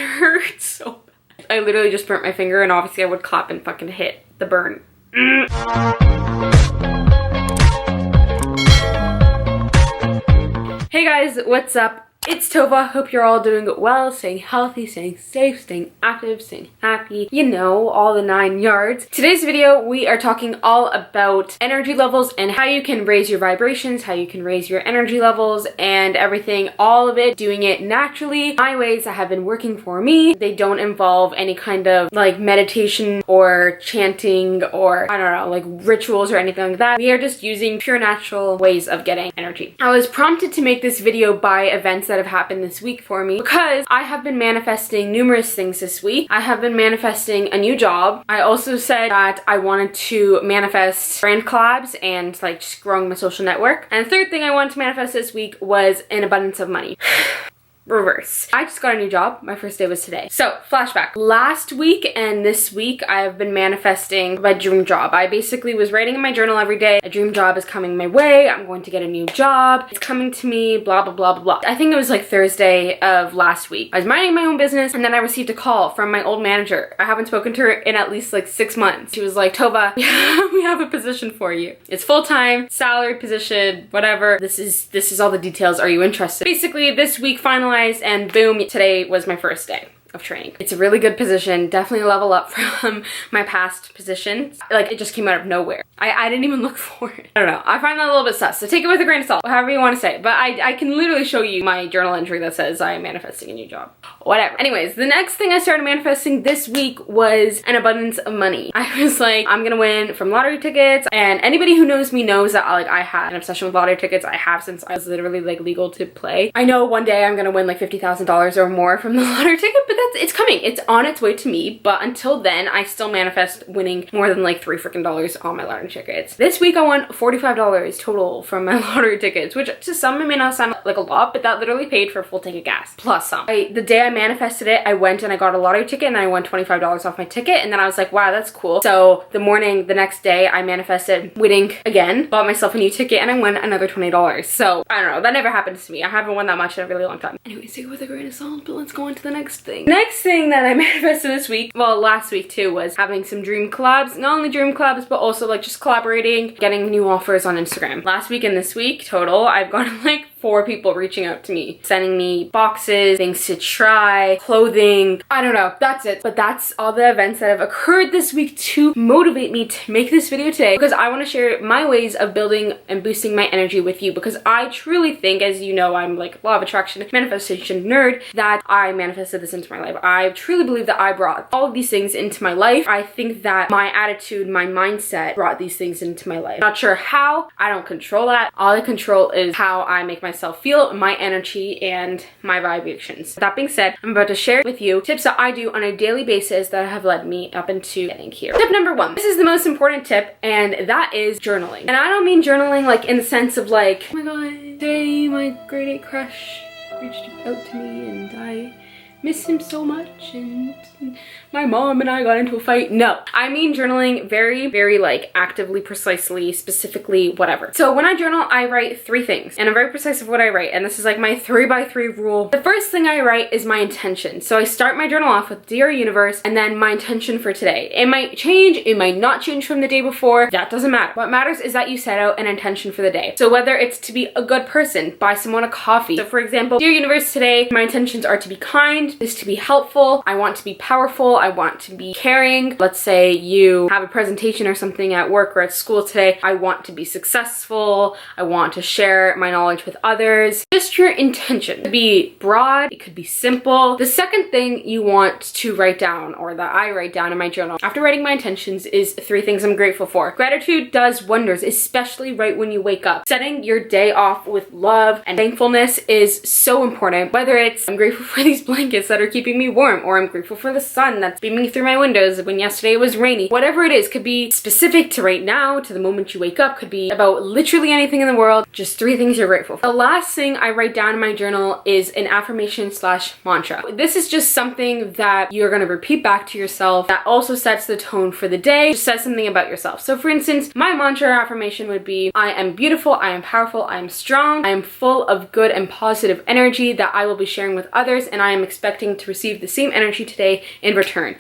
hurts so bad. I literally just burnt my finger, and obviously I would clap and fucking hit the burn. Hey guys, what's up? It's Tova. Hope you're all doing well, staying healthy, staying safe, staying active, staying happy, you know, all the 9 yards. Today's video, we are talking all about energy levels and how you can raise your vibrations, how you can raise your energy levels and everything, all of it, doing it naturally. My ways that have been working for me, they don't involve any kind of like meditation or chanting or I don't know, like rituals or anything like that. We are just using pure natural ways of getting energy. I was prompted to make this video by events that have happened this week for me because I have been manifesting numerous things this week. I have been manifesting a new job. I also said that I wanted to manifest brand collabs and like just growing my social network. And the third thing I wanted to manifest this week was an abundance of money. Reverse. I just got a new job. My first day was today. So, flashback. Last week and this week, I have been manifesting my dream job. I basically was writing in my journal every day, a dream job is coming my way, I'm going to get a new job, it's coming to me, blah, blah, blah, blah, blah. I think it was like Thursday of last week. I was minding my own business and then I received a call from my old manager. I haven't spoken to her in at least like 6 months. She was like, Tova, we have a position for you. It's full-time, salary position, whatever. This is all the details. Are you interested? Basically, this week finalized and boom, today was my first day of training. It's a really good position, definitely a level up from my past positions. Like, it just came out of nowhere. I didn't even look for it. I don't know. I find that a little bit sus, so take it with a grain of salt, however you want to say it. But I can literally show you my journal entry that says I am manifesting a new job. Whatever. Anyways, the next thing I started manifesting this week was an abundance of money. I was like, I'm gonna win from lottery tickets, and anybody who knows me knows that like I had an obsession with lottery tickets. I have since I was literally like legal to play. I know one day I'm gonna win like $50,000 or more from the lottery ticket, but it's coming. It's on its way to me, but until then, I still manifest winning more than like $3 freaking on my lottery tickets. This week I won $45 total from my lottery tickets, which to some it may not sound like a lot, but that literally paid for a full tank of gas, plus some. The day I manifested it, I went and I got a lottery ticket and I won $25 off my ticket, and then I was like, wow, that's cool. So the next day, I manifested winning again, bought myself a new ticket, and I won another $20. So I don't know, that never happens to me. I haven't won that much in a really long time. Anyways, take it with a grain of salt, but let's go on to the next thing. Next thing that I manifested this week, well, last week too, was having some dream collabs. Not only dream collabs, but also like just collaborating, getting new offers on Instagram. Last week and this week total, I've gotten like 4 people reaching out to me, sending me boxes, things to try, clothing, I don't know, that's it. But that's all the events that have occurred this week to motivate me to make this video today, because I want to share my ways of building and boosting my energy with you, because I truly think, as you know, I'm like law of attraction, manifestation nerd, that I manifested this into my life. I truly believe that I brought all of these things into my life. I think that my attitude, my mindset brought these things into my life. Not sure how, I don't control that. All I control is how I make myself feel, my energy, and my vibrations. That being said, I'm about to share with you tips that I do on a daily basis that have led me up into getting here. Tip number 1. This is the most important tip, and that is journaling. And I don't mean journaling like in the sense of like, oh my god, today my grade 8 crush reached out to me and I miss him so much and my mom and I got into a fight. No, I mean journaling very, very like actively, precisely, specifically, whatever. So when I journal, I write 3 things, and I'm very precise of what I write, and this is like my 3x3 rule. The first thing I write is my intention. So I start my journal off with Dear Universe and then my intention for today. It might change, it might not change from the day before, that doesn't matter. What matters is that you set out an intention for the day. So whether it's to be a good person, buy someone a coffee. So for example, Dear Universe, today my intentions are to be kind, is to be helpful, I want to be powerful, I want to be caring. Let's say you have a presentation or something at work or at school today. I want to be successful. I want to share my knowledge with others. Just your intention. It could be broad, it could be simple. The second thing you want to write down, or that I write down in my journal after writing my intentions, is 3 things I'm grateful for. Gratitude does wonders, especially right when you wake up. Setting your day off with love and thankfulness is so important. Whether it's I'm grateful for these blankets that are keeping me warm, or I'm grateful for the sun that's beaming through my windows when yesterday it was rainy. Whatever it is, could be specific to right now, to the moment you wake up, could be about literally anything in the world. Just 3 things you're grateful for. The last thing I write down in my journal is an affirmation / mantra. This is just something that you're gonna repeat back to yourself that also sets the tone for the day, just says something about yourself. So for instance, my mantra or affirmation would be, I am beautiful, I am powerful, I am strong, I am full of good and positive energy that I will be sharing with others, and I am expecting expecting to receive the same energy today in return.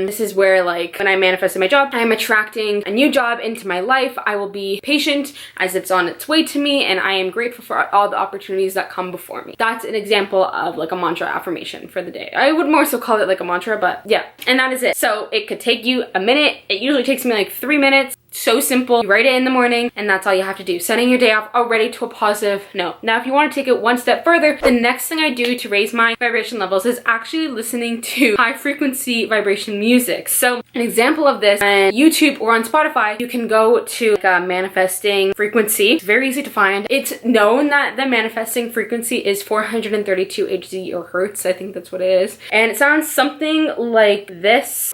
This is where, like, when I manifest in my job, I'm attracting a new job into my life. I will be patient as it's on its way to me, and I am grateful for all the opportunities that come before me. That's an example of like a mantra affirmation for the day. I would more so call it like a mantra, but yeah, and that is it. So it could take you a minute. It usually takes me like 3 minutes. So simple. You write it in the morning, and that's all you have to do. Setting your day off already to a positive note. Now, if you want to take it one step further, the next thing I do to raise my vibration levels is actually listening to high frequency vibration music. So an example of this on YouTube or on Spotify, you can go to like a manifesting frequency. It's very easy to find. It's known that the manifesting frequency is 432 Hz or Hertz. I think that's what it is. And it sounds something like this.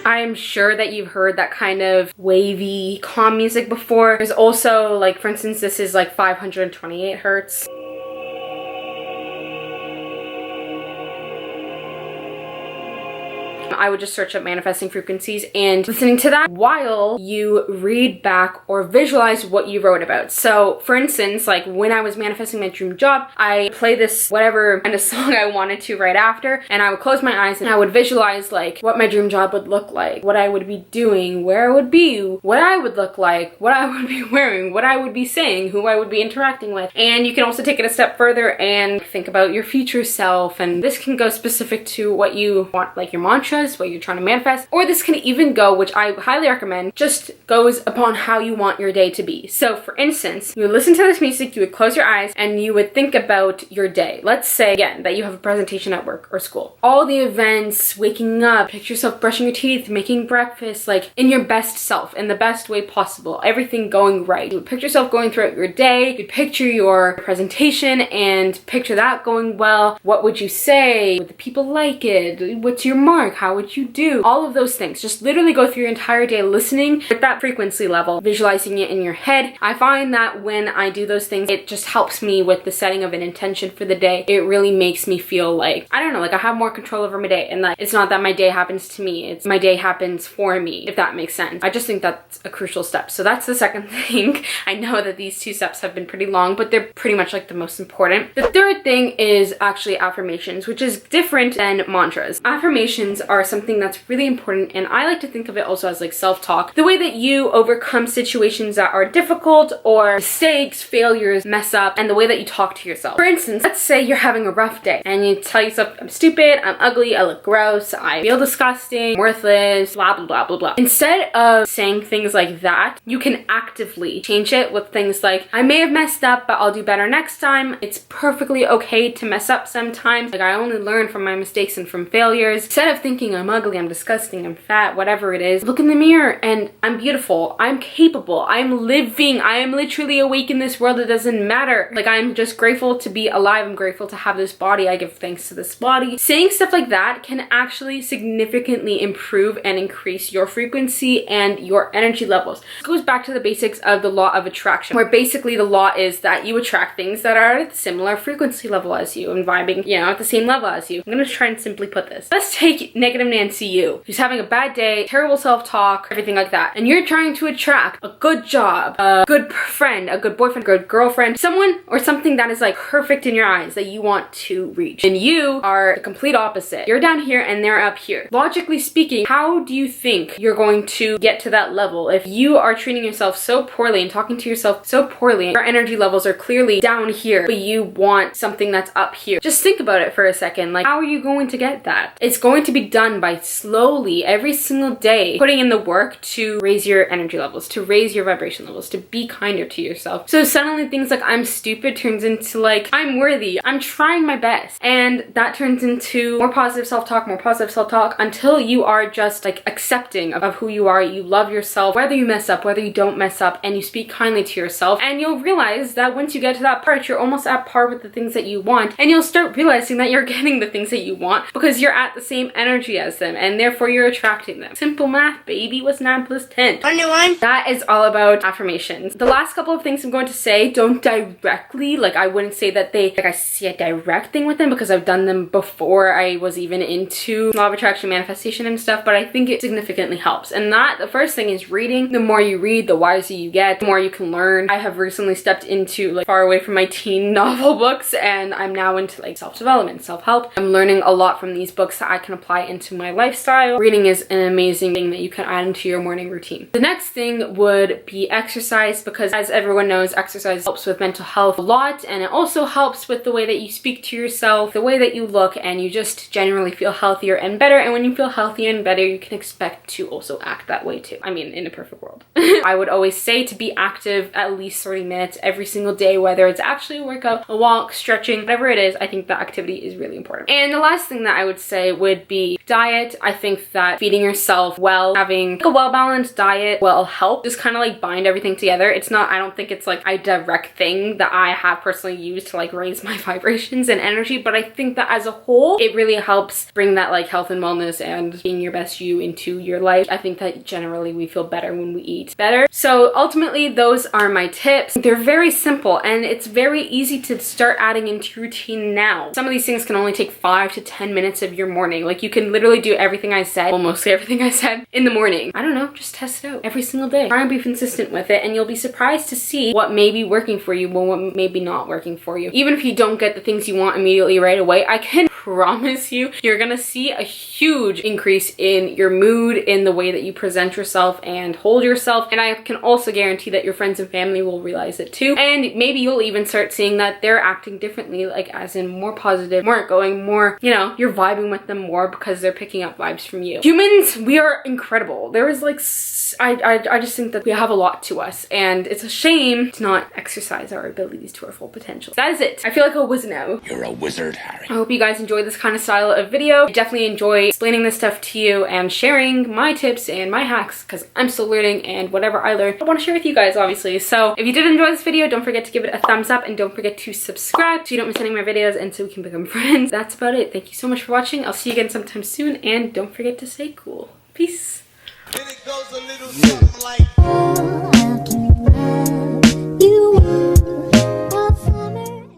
I'm sure that you've heard that kind of wavy, calm music before. There's also, like, for instance, this is like 528 Hertz. I would just search up manifesting frequencies and listening to that while you read back or visualize what you wrote about. So for instance, like when I was manifesting my dream job, I play this whatever kind of song I wanted to right after, and I would close my eyes and I would visualize like what my dream job would look like, what I would be doing, where I would be, what I would look like, what I would be wearing, what I would be saying, who I would be interacting with. And you can also take it a step further and think about your future self, and this can go specific to what you want, like your mantras, what you're trying to manifest, or this can even go, which I highly recommend, just goes upon how you want your day to be. So for instance, you would listen to this music, you would close your eyes, and you would think about your day. Let's say again that you have a presentation at work or school. All the events, waking up, picture yourself brushing your teeth, making breakfast, like in your best self, in the best way possible, everything going right. You would picture yourself going throughout your day, you'd picture your presentation and picture that going well. What would you say? Would the people like it? What's your mark? How would you do? All of those things. Just literally go through your entire day listening at that frequency level, visualizing it in your head. I find that when I do those things, it just helps me with the setting of an intention for the day. It really makes me feel like, I don't know, like I have more control over my day, and that it's not that my day happens to me, it's my day happens for me, if that makes sense. I just think that's a crucial step. So that's the second thing. I know that these two steps have been pretty long, but they're pretty much like the most important. The third thing is actually affirmations, which is different than mantras. Affirmations are something that's really important, and I like to think of it also as like self-talk. The way that you overcome situations that are difficult, or mistakes, failures, mess up, and the way that you talk to yourself. For instance, let's say you're having a rough day and you tell yourself, I'm stupid, I'm ugly, I look gross, I feel disgusting, worthless, blah blah blah blah blah. Instead of saying things like that, you can actively change it with things like, I may have messed up, but I'll do better next time. It's perfectly okay to mess up sometimes. Like, I only learn from my mistakes and from failures. Instead of thinking I'm ugly, I'm disgusting, I'm fat, whatever it is, look in the mirror and I'm beautiful, I'm capable, I'm living, I am literally awake in this world. It doesn't matter. Like, I'm just grateful to be alive. I'm grateful to have this body. I give thanks to this body. Saying stuff like that can actually significantly improve and increase your frequency and your energy levels. This goes back to the basics of the law of attraction, where basically the law is that you attract things that are at a similar frequency level as you and vibing, you know, at the same level as you. I'm gonna try and simply put this. Let's take negative Nancy you, who's having a bad day, terrible self-talk, everything like that, and you're trying to attract a good job, a good friend, a good boyfriend, a good girlfriend, someone or something that is like perfect in your eyes that you want to reach. And you are the complete opposite. You're down here and they're up here. Logically speaking, how do you think you're going to get to that level if you are treating yourself so poorly and talking to yourself so poorly? Your energy levels are clearly down here, but you want something that's up here. Just think about it for a second. Like, how are you going to get that? It's going to be done by slowly, every single day, putting in the work to raise your energy levels, to raise your vibration levels, to be kinder to yourself. So suddenly things like I'm stupid turns into like I'm worthy, I'm trying my best, and that turns into more positive self-talk, until you are just like accepting of who you are. You love yourself, whether you mess up, whether you don't mess up, and you speak kindly to yourself. And you'll realize that once you get to that part, you're almost at par with the things that you want, and you'll start realizing that you're getting the things that you want because you're at the same energy as as them, and therefore you're attracting them. Simple math, baby. What's 9 plus 10? Underline. That is all about affirmations. The last couple of things I'm going to say don't directly, like I wouldn't say that I see a direct thing with them, because I've done them before I was even into law of attraction, manifestation and stuff, but I think it significantly helps. And the first thing is reading. The more you read, the wiser you get, the more you can learn. I have recently stepped into like far away from my teen novel books, and I'm now into like self-development, self-help. I'm learning a lot from these books that I can apply into my lifestyle. Reading is an amazing thing that you can add into your morning routine. The next thing would be exercise, because as everyone knows, exercise helps with mental health a lot, and it also helps with the way that you speak to yourself, the way that you look, and you just generally feel healthier and better. And when you feel healthier and better, you can expect to also act that way too. I mean, in a perfect world. I would always say to be active at least 30 minutes every single day, whether it's actually a workout, a walk, stretching, whatever it is. I think that activity is really important. And the last thing that I would say would be diet. I think that feeding yourself well, having like a well-balanced diet will help just kind of like bind everything together. It's not, I don't think it's like a direct thing that I have personally used to like raise my vibrations and energy, but I think that as a whole, it really helps bring that like health and wellness and being your best you into your life. I think that generally we feel better when we eat better. So ultimately, those are my tips. They're very simple, and it's very easy to start adding into routine now. Some of these things can only take 5 to 10 minutes of your morning. Like you can literally do everything I said, almost everything I said in the morning. I don't know, just test it out every single day. Try and be consistent with it, and you'll be surprised to see what may be working for you and what may be not working for you. Even if you don't get the things you want immediately right away, I can promise you, you're gonna see a huge increase in your mood, in the way that you present yourself and hold yourself. And I can also guarantee that your friends and family will realize it too. And maybe you'll even start seeing that they're acting differently, like as in more positive, more outgoing, more, you know, you're vibing with them more because they're picking up vibes from you. Humans, we are incredible. There is like, I just think that we have a lot to us, and it's a shame to not exercise our abilities to our full potential. That is it. I feel like a whiz now. You're a wizard, Harry. I hope you guys enjoy this kind of style of video. I definitely enjoy explaining this stuff to you and sharing my tips and my hacks, because I'm still learning, and whatever I learn, I want to share with you guys, obviously. So if you did enjoy this video, don't forget to give it a thumbs up, and don't forget to subscribe so you don't miss any of my videos, and so we can become friends. That's about it. Thank you so much for watching. I'll see you again sometime soon, and don't forget to stay cool. Peace. Then it goes a little something like